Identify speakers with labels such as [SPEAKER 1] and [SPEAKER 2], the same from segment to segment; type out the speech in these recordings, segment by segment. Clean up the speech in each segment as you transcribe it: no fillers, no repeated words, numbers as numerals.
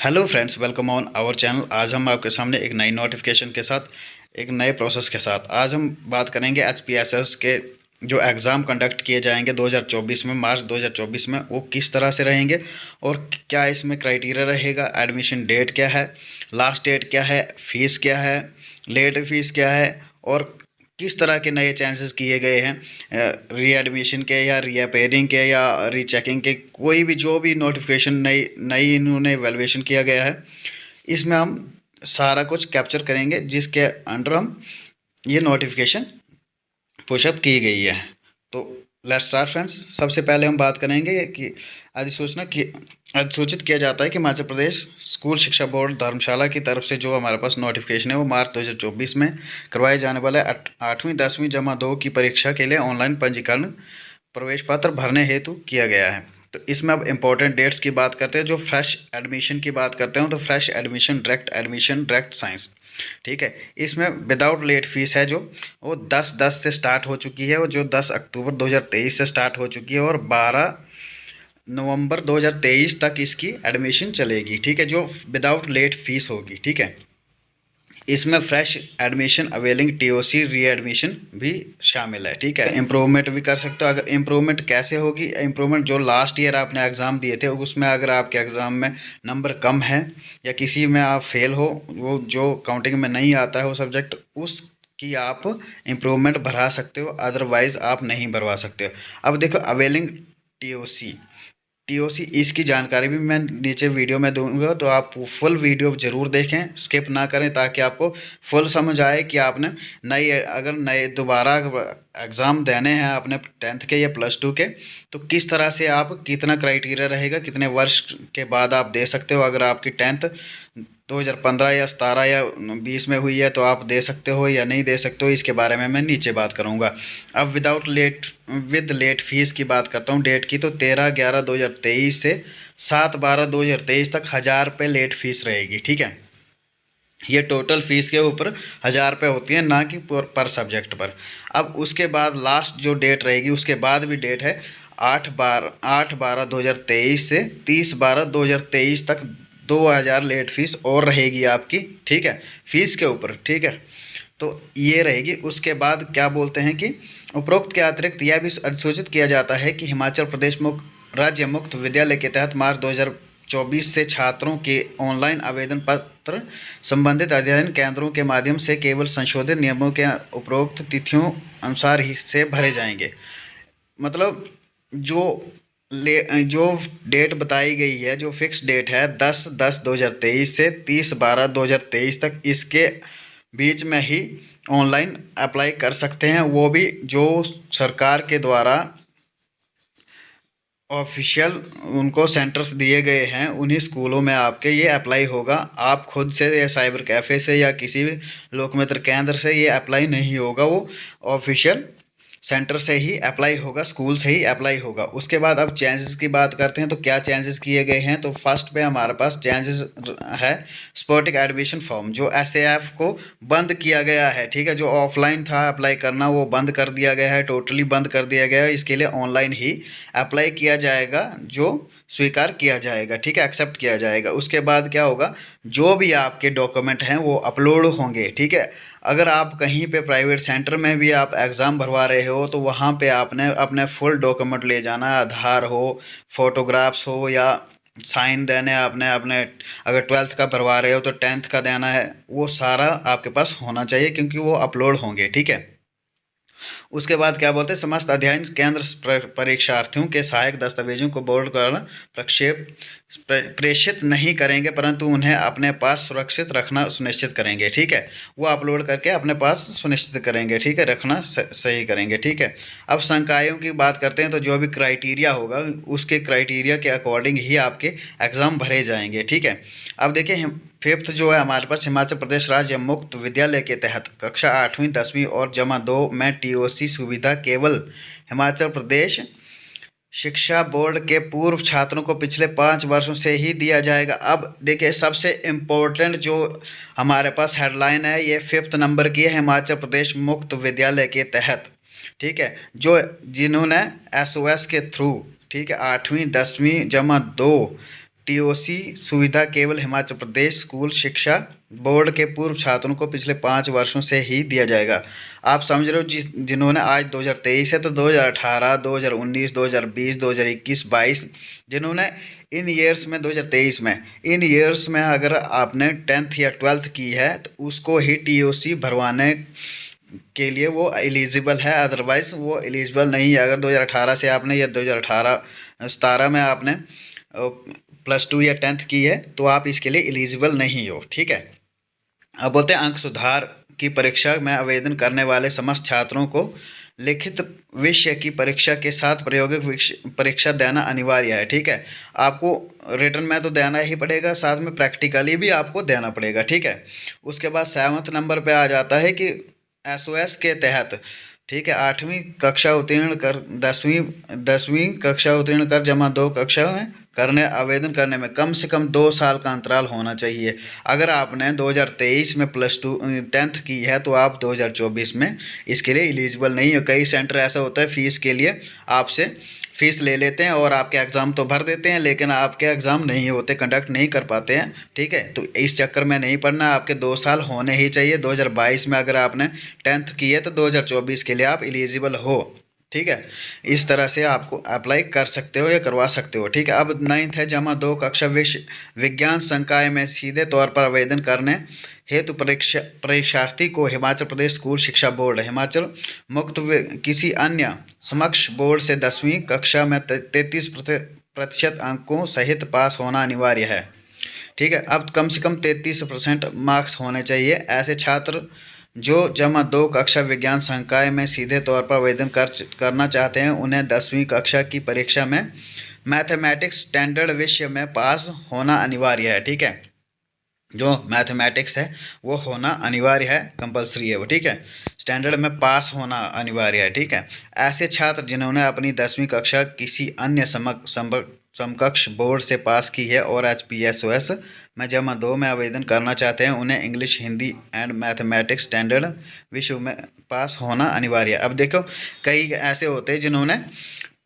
[SPEAKER 1] Hello friends, welcome on our channel. आज हम आपके सामने एक नई नोटिफिकेशन के साथ, एक नए प्रोसेस के साथ आज हम बात करेंगे एचपीएसएस के जो एग्ज़ाम कंडक्ट किए जाएंगे 2024 में, मार्च 2024 में, वो किस तरह से रहेंगे और क्या इसमें क्राइटेरिया रहेगा, एडमिशन डेट क्या है, लास्ट डेट क्या है, फ़ीस क्या है, लेट फीस क्या है और किस तरह के नए चांसेस किए गए हैं री एडमिशन के या रीअपेयरिंग के या रीचेकिंग के। कोई भी जो भी नोटिफिकेशन नई नई इन्होंने एवेलुएशन किया गया है, इसमें हम सारा कुछ कैप्चर करेंगे जिसके अंडर हम ये नोटिफिकेशन पुशअप की गई है। तो लेट्स स्टार्ट फ्रेंड्स। सबसे पहले हम बात करेंगे कि अधिसूचित किया जाता है कि हिमाचल प्रदेश स्कूल शिक्षा बोर्ड धर्मशाला की तरफ से जो हमारे पास नोटिफिकेशन है वो मार्च 2024 में करवाए जाने वाले 8वीं 10वीं जमा 2 की परीक्षा के लिए ऑनलाइन पंजीकरण प्रवेश पत्र भरने हेतु किया गया है। तो इसमें अब इम्पोर्टेंट डेट्स की बात करते हैं। जो फ्रेश एडमिशन की बात करते हैं तो फ्रेश एडमिशन डायरेक्ट साइंस, ठीक है, इसमें विदाउट लेट फीस है जो वो 10/10 से स्टार्ट हो चुकी है, वो जो 10 अक्टूबर 2023 से स्टार्ट हो चुकी है और 12 नवंबर 2023 तक इसकी एडमिशन चलेगी, ठीक है, जो विदाउट लेट फीस होगी, ठीक है। इसमें फ्रेश एडमिशन अवेलिंग टीओसी री एडमिशन भी शामिल है, ठीक है। इम्प्रूवमेंट भी कर सकते हो। अगर इम्प्रूवमेंट कैसे होगी, इम्प्रूवमेंट जो लास्ट ईयर आपने एग्ज़ाम दिए थे उसमें अगर आपके एग्ज़ाम में नंबर कम है या किसी में आप फेल हो, वो जो काउंटिंग में नहीं आता है वो सब्जेक्ट, उसकी आप इम्प्रूवमेंट भरा सकते हो, अदरवाइज़ आप नहीं भरवा सकते हो। अब देखो अवेलिंग टीओसी टीओसी इसकी जानकारी भी मैं नीचे वीडियो में दूंगा, तो आप फुल वीडियो ज़रूर देखें, स्किप ना करें, ताकि आपको फुल समझ आए कि आपने अगर नए दोबारा एग्ज़ाम देने हैं अपने 10th के या +2 के, तो किस तरह से आप कितना क्राइटेरिया रहेगा, कितने वर्ष के बाद आप दे सकते हो। अगर आपकी 10th 2015 या 17 या 20 में हुई है तो आप दे सकते हो या नहीं दे सकते हो, इसके बारे में मैं नीचे बात करूँगा। अब विद लेट फीस की बात करता हूँ डेट की, तो 13/11/2023 से 7/12/2023 तक 1000 रुपये लेट फीस रहेगी, ठीक है। ये टोटल फीस के ऊपर 1000 रुपये होती है, ना कि पर सब्जेक्ट पर। अब उसके बाद लास्ट जो डेट रहेगी उसके बाद भी डेट है 8/12/2023 से 30/12/2023 तक 2000 लेट फीस और रहेगी आपकी, ठीक है, फीस के ऊपर, ठीक है। तो ये रहेगी। उसके बाद क्या बोलते हैं कि उपरोक्त के अतिरिक्त यह भी अधिसूचित किया जाता है कि हिमाचल प्रदेश मुक्त राज्य मुक्त विद्यालय के तहत मार्च 2024 से छात्रों के ऑनलाइन आवेदन पत्र संबंधित अध्ययन केंद्रों के माध्यम से केवल संशोधित नियमों के उपरोक्त तिथियों अनुसार ही से भरे जाएंगे। मतलब जो जो डेट बताई गई है, जो फिक्स डेट है 10/10/2023 से 30/12/2023 तक, इसके बीच में ही ऑनलाइन अप्लाई कर सकते हैं। वो भी जो सरकार के द्वारा ऑफिशियल उनको सेंटर्स दिए गए हैं, उन्हीं स्कूलों में आपके ये अप्लाई होगा। आप खुद से या साइबर कैफ़े से या किसी भी लोकमित्र केंद्र से ये अप्लाई नहीं होगा, वो ऑफिशियल सेंटर से ही अप्लाई होगा, स्कूल से ही अप्लाई होगा। उसके बाद अब चेंजेस की बात करते हैं तो क्या चेंजेस किए गए हैं। तो फर्स्ट पे हमारे पास चेंजेस है स्पोर्टिक एडमिशन फॉर्म, जो एसएएफ को बंद किया गया है, ठीक है। जो ऑफलाइन था अप्लाई करना वो बंद कर दिया गया है, टोटली बंद कर दिया गया है। इसके लिए ऑनलाइन ही अप्लाई किया जाएगा, जो स्वीकार किया जाएगा, ठीक है, एक्सेप्ट किया जाएगा। उसके बाद क्या होगा, जो भी आपके डॉक्यूमेंट हैं वो अपलोड होंगे, ठीक है। अगर आप कहीं पे प्राइवेट सेंटर में भी आप एग्ज़ाम भरवा रहे हो तो वहाँ पे आपने अपने फुल डॉक्यूमेंट ले जाना है, आधार हो, फोटोग्राफ्स हो, या साइन देने आपने अपने, अगर 12th का भरवा रहे हो तो 10th का देना है, वो सारा आपके पास होना चाहिए क्योंकि वो अपलोड होंगे, ठीक है। उसके बाद क्या बोलते हैं, समस्त अध्ययन केंद्र परीक्षार्थियों के सहायक दस्तावेजों को बोर्ड द्वारा प्रक्षेप प्रेषित नहीं करेंगे, परंतु उन्हें अपने पास सुरक्षित रखना सुनिश्चित करेंगे, ठीक है। वो अपलोड करके अपने पास सुनिश्चित करेंगे, ठीक है, रखना सही करेंगे, ठीक है। अब संकायों की बात करते हैं तो जो भी क्राइटेरिया होगा उसके क्राइटेरिया के अकॉर्डिंग ही आपके एग्ज़ाम भरे जाएंगे, ठीक है। अब देखिए फिफ्थ जो है हमारे पास, हिमाचल प्रदेश राज्य मुक्त विद्यालय के तहत कक्षा 8वीं 10वीं और जमा 2 में टीओसी सुविधा केवल हिमाचल प्रदेश शिक्षा बोर्ड के पूर्व छात्रों को पिछले 5 वर्षों से ही दिया जाएगा। अब देखिए सबसे इम्पोर्टेंट जो हमारे पास हेडलाइन है, ये 5th नंबर की है, हिमाचल प्रदेश मुक्त विद्यालय के तहत, ठीक है, जो जिन्होंने एसओएस के थ्रू, ठीक है, 8वीं 10वीं जमा 2 टीओसी सुविधा केवल हिमाचल प्रदेश स्कूल शिक्षा बोर्ड के पूर्व छात्रों को पिछले 5 वर्षों से ही दिया जाएगा। आप समझ रहे हो, जिन्होंने आज 2023 है तो 2018, 2019, 2020, 2021, 22 जिन्होंने इन ईयर्स में 2023 में इन ईयर्स में अगर आपने 10th या 12th की है तो उसको ही टीओसी भरवाने के लिए वो एलिजिबल है, अदरवाइज़ वो एलिजिबल नहीं है। अगर 2018 से आपने या 2017 में आपने +2 या 10th की है तो आप इसके लिए एलिजिबल नहीं हो, ठीक है। अब बोलते हैं अंक सुधार की परीक्षा में आवेदन करने वाले समस्त छात्रों को लिखित विषय की परीक्षा के साथ प्रायोगिक परीक्षा देना अनिवार्य है, ठीक है। आपको रिटर्न में तो देना ही पड़ेगा, साथ में प्रैक्टिकली भी आपको देना पड़ेगा, ठीक है। उसके बाद 7वें नंबर पे आ जाता है कि एसओएस के तहत, ठीक है, 8वीं कक्षा उत्तीर्ण कर 10वीं कक्षा उत्तीर्ण कर जमा 2 कक्षा में करने आवेदन करने में कम से कम 2 साल का अंतराल होना चाहिए। अगर आपने 2023 में +2 10th की है तो आप 2024 में इसके लिए एलिजिबल नहीं हो। कई सेंटर ऐसा होता है फ़ीस के लिए आपसे फ़ीस ले लेते हैं और आपके एग्ज़ाम तो भर देते हैं लेकिन आपके एग्ज़ाम नहीं होते, कंडक्ट नहीं कर पाते हैं, ठीक है। तो इस चक्कर में नहीं पड़ना, आपके 2 साल होने ही चाहिए। 2022 में अगर आपने 10th की है तो 2024 के लिए आप एलिजिबल हो, ठीक है। इस तरह से आपको अप्लाई कर सकते हो या करवा सकते हो, ठीक है। अब 9th है जमा 2 कक्षा विज्ञान संकाय में सीधे तौर पर आवेदन करने हेतु परीक्षार्थी को हिमाचल प्रदेश स्कूल शिक्षा बोर्ड हिमाचल मुक्त किसी अन्य समक्ष बोर्ड से 10वीं कक्षा में 33% अंकों सहित पास होना अनिवार्य है, ठीक है। अब कम से कम 33% मार्क्स होने चाहिए। ऐसे छात्र जो जमा 2 कक्षा विज्ञान संकाय में सीधे तौर पर आवेदन करना चाहते हैं उन्हें 10वीं कक्षा की परीक्षा में मैथमेटिक्स स्टैंडर्ड विषय में पास होना अनिवार्य है, ठीक है। जो मैथमेटिक्स है वो होना अनिवार्य है, कंपलसरी है वो, ठीक है। स्टैंडर्ड में पास होना अनिवार्य है, ठीक है। ऐसे छात्र जिन्होंने अपनी 10वीं कक्षा किसी अन्य समकक्ष बोर्ड से पास की है और HPSOS में जमा 2 में आवेदन करना चाहते हैं उन्हें English, Hindi and mathematics standard विषय में पास होना अनिवार्य है। अब देखो कई ऐसे होते हैं जिन्होंने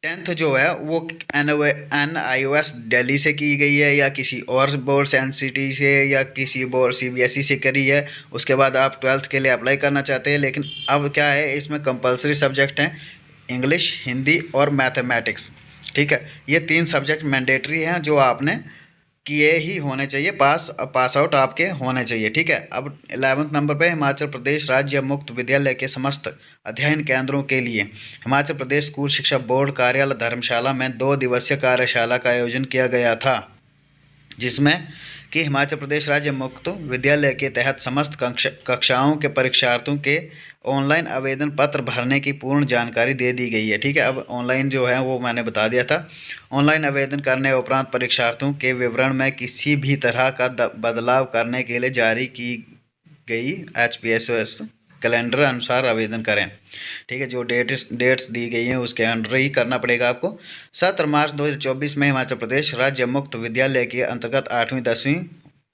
[SPEAKER 1] 10th जो है वो NIOS दिल्ली से की गई है या किसी और बोर्ड से NCT से या किसी बोर्ड CBSE से करी है, उसके बाद आप 12th के लिए अप्लाई करना चाहते हैं। लेकिन अब क्या है, इसमें कंपलसरी सब्जेक्ट हैं इंग्लिश, हिंदी और मैथमेटिक्स, ठीक है। ये 3 सब्जेक्ट मैंडेटरी हैं जो आपने किए ही होने चाहिए, पास आउट आपके होने चाहिए, ठीक है। अब 11वें नंबर पे हिमाचल प्रदेश राज्य मुक्त विद्यालय के समस्त अध्ययन केंद्रों के लिए हिमाचल प्रदेश स्कूल शिक्षा बोर्ड कार्यालय धर्मशाला में 2 दिवसीय कार्यशाला का आयोजन किया गया था, जिसमें कि हिमाचल प्रदेश राज्य मुक्त विद्यालय के तहत समस्त कक्षाओं के परीक्षार्थियों के ऑनलाइन आवेदन पत्र भरने की पूर्ण जानकारी दे दी गई है, ठीक है। अब ऑनलाइन जो है वो मैंने बता दिया था। ऑनलाइन आवेदन करने उपरांत परीक्षार्थियों के विवरण में किसी भी तरह का बदलाव करने के लिए जारी की गई HPSOS कैलेंडर अनुसार आवेदन करें, ठीक है। जो डेट्स दी गई हैं उसके अंडर ही करना पड़ेगा आपको। 17 मार्च 2024 में हिमाचल प्रदेश राज्य मुक्त विद्यालय के अंतर्गत 8वीं 10वीं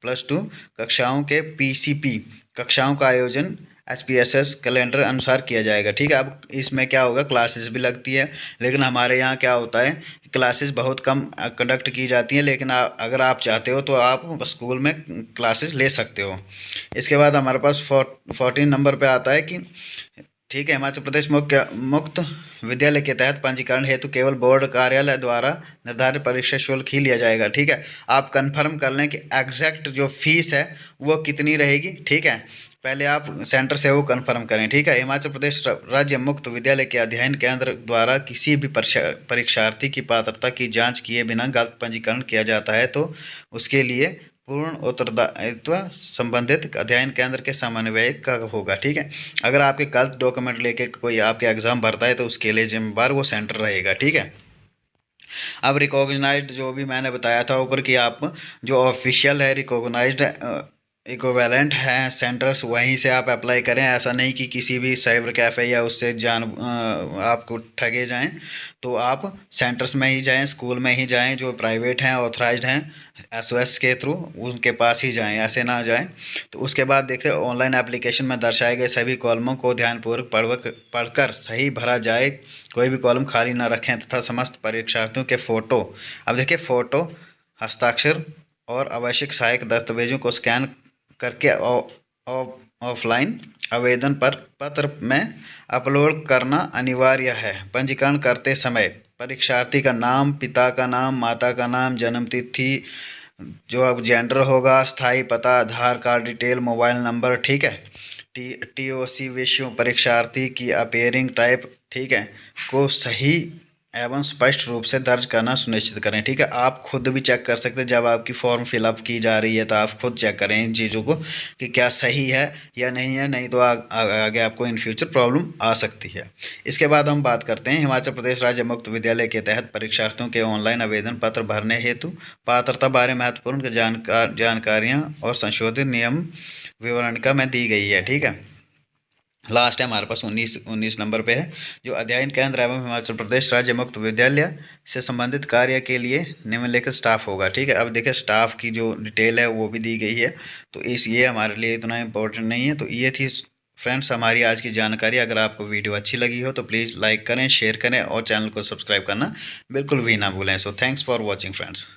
[SPEAKER 1] +2 कक्षाओं के PCP कक्षाओं का आयोजन HPSOS कैलेंडर अनुसार किया जाएगा, ठीक है। अब इसमें क्या होगा, क्लासेस भी लगती है, लेकिन हमारे यहाँ क्या होता है क्लासेस बहुत कम कंडक्ट की जाती हैं, लेकिन अगर आप चाहते हो तो आप स्कूल में क्लासेस ले सकते हो। इसके बाद हमारे पास 14 नंबर पे आता है कि, ठीक है, हिमाचल प्रदेश मुक्त विद्यालय के तहत पंजीकरण हेतु केवल बोर्ड कार्यालय द्वारा निर्धारित परीक्षा शुल्क ही लिया जाएगा, ठीक है। आप कंफर्म कर लें कि एग्जैक्ट जो फीस है वो कितनी रहेगी, ठीक है। पहले आप सेंटर से वो कंफर्म करें, ठीक है। हिमाचल प्रदेश राज्य मुक्त विद्यालय के अध्ययन केंद्र द्वारा किसी भी परीक्षार्थी की पात्रता की जांच किए बिना गलत पंजीकरण किया जाता है तो उसके लिए पूर्ण उत्तरदायित्व संबंधित अध्ययन केंद्र के समन्वयक का होगा, ठीक है। अगर आपके गलत डॉक्यूमेंट लेके कोई आपके एग्ज़ाम भरता है तो उसके लिए जिम्मेदार वो सेंटर रहेगा, ठीक है। अब रिकॉग्नाइज्ड जो भी मैंने बताया था ऊपर कि आप जो ऑफिशियल है रिकॉग्नाइज्ड इक्विवेलेंट हैं सेंटर्स वहीं से आप अप्लाई करें। ऐसा नहीं कि किसी भी साइबर कैफ़े या उससे आपको ठगे जाएं, तो आप सेंटर्स में ही जाएं, स्कूल में ही जाएं, जो प्राइवेट हैं ऑथराइज्ड हैं SOS के थ्रू उनके पास ही जाएं, ऐसे ना जाएं। तो उसके बाद देखते हैं ऑनलाइन एप्लीकेशन में दर्शाए गए सभी कॉलमों को ध्यानपूर्वक पढ़कर सही भरा जाए, कोई भी कॉलम खाली ना रखें तथा समस्त परीक्षार्थियों के फ़ोटो, अब देखिए फ़ोटो हस्ताक्षर और आवश्यक सहायक दस्तावेजों को स्कैन करके ऑफलाइन आवेदन पर पत्र में अपलोड करना अनिवार्य है। पंजीकरण करते समय परीक्षार्थी का नाम, पिता का नाम, माता का नाम, जन्म तिथि, जो अब जेंडर होगा, स्थायी पता, आधार कार्ड डिटेल, मोबाइल नंबर, ठीक है, टीओसी, विषय, परीक्षार्थी की अपेयरिंग टाइप, ठीक है, को सही एवं स्पष्ट रूप से दर्ज करना सुनिश्चित करें। ठीक है, आप खुद भी चेक कर सकते हैं जब आपकी फॉर्म फिलअप की जा रही है, तो आप खुद चेक करें इन चीज़ों को कि क्या सही है या नहीं है, नहीं तो आगे आपको इन फ्यूचर प्रॉब्लम आ सकती है। इसके बाद हम बात करते हैं हिमाचल प्रदेश राज्य मुक्त विद्यालय के तहत परीक्षार्थियों के ऑनलाइन आवेदन पत्र भरने हेतु पात्रता बारे महत्वपूर्ण जानकारियाँ और संशोधित नियम विवरणिका में दी गई है। ठीक है, लास्ट है हमारे पास 19 नंबर पे है, जो अध्ययन केंद्र एवं हिमाचल प्रदेश राज्य मुक्त विद्यालय से संबंधित कार्य के लिए निम्नलिखित स्टाफ होगा। ठीक है, अब देखिए स्टाफ की जो डिटेल है वो भी दी गई है, तो ये हमारे लिए इतना इम्पोर्टेंट नहीं है। तो ये थी फ्रेंड्स हमारी आज की जानकारी। अगर आपको वीडियो अच्छी लगी हो तो प्लीज़ लाइक करें, शेयर करें और चैनल को सब्सक्राइब करना बिल्कुल भी ना भूलें। So thanks for watching friends.